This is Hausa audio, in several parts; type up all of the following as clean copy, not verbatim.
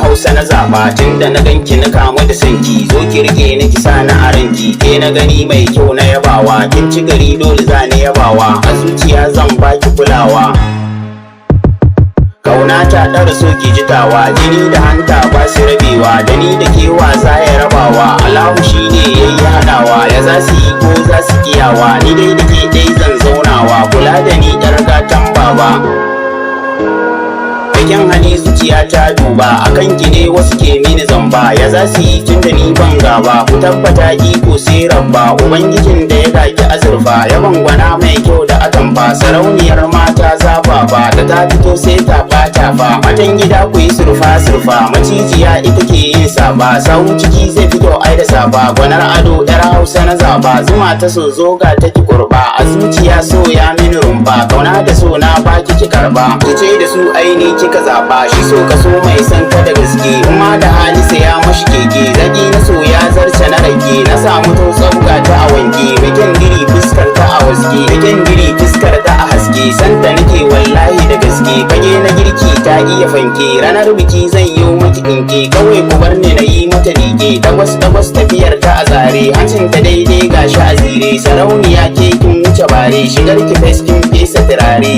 Hausa na zaba, tunda na ganki na kamu da sanki, zo ki rike ni ki sani a ranki. Ke na gani mai kyau na yabawa, kin ci gari dole za ni yabawa, a zuciya zan baki kulawa. Kauna ta ɗara so ki jitawa, jini da hanta ba su rabewa, da ni da ke wasa ya rabawa, Allahu shi ne ya yi haɗawa, ya za su yi ko za su kiyawa, ni dai da ke dai zan zaunawa, kula da ni ƴar gatan baba. Bikin hali zuciya ta duba, akan ki ne wasu ke mini zamba, ya za su yi tun da ni ban gaba, ku tabbata iko sai rabba, ubangijin da ya daki azurfa, yaban gwana mai kyau da atamfa, sarauniyar mata zafafa, da ta fito sai ta bata fa, matan gida ku yi surfa macijiya ita ke yin saba, sawu ciki zai fito ai da saba, gwanar ado yar Hausa na zaba, zuma ta so zoga ta ki kurba, a zuciya so ya mini rumfa, kauna da so na baki ki karba, ki ce da su aini kika zaba, shi so ka so mai san ka da gaske, kuma da hali sai ya mashi keke, zaki na so ya zarce na rage, na samu to tsauga ta a wanke, bikin diri fuskar ta a waske, bikin diri fuskar ta a haske, santa nake wallahi da gaske, fage na girki ta iya fanke, ranar biki zan yi maki dinke, kawai ku bar ni na yi mata liƙe, dagwas tafiyar ta a zare, hancin ta daidai gashi a zire, sarauniya ke kin wuce bare, shigar ki fes kin fesa turare,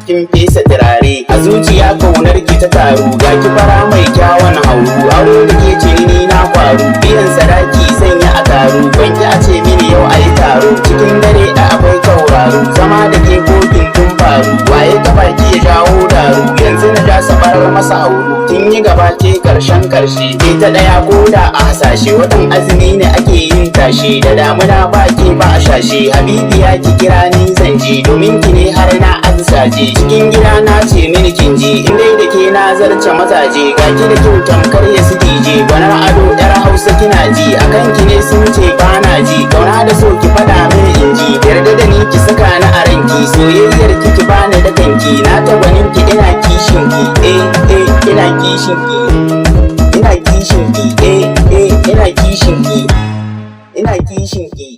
kin fesa turare, a zuciya kaunar ki ta taru, ga ki fara mai kyawun hauru, aro da ke cinini na faru, biyan sadaki zan yi a taru, ban ki a ce mini yau a yi taro, cikin dare da akwai tauraro, zama da ke kokin tun faru, waye ka baki ya jawo daru, yanzu na ja sabar masa hauru, kin yi gaba ce karshen karshe, ke ta daya koda a hasashe, watan azumi ne ake yin tashe, da damuna ba ke ba a shashe, habibiya ki kira ni zan je, domin ki ne har na azzaje, cikin gida na ce mini kin ji, in dai da ke na zarce mazaje, ga ki da kyau tamkar ya su dije, gwanar ado yar Hausa kina ji, akan ki ne sun ce bana ji, kauna da so ki fada mini in ji, yarda da ni ki saka ni a ranki, soyayyar ki ki bani da kanki, na tabanin ki ina kishin ki, ina kishin ki, ina kishin ki, ina kishin ki, ina kishin ki.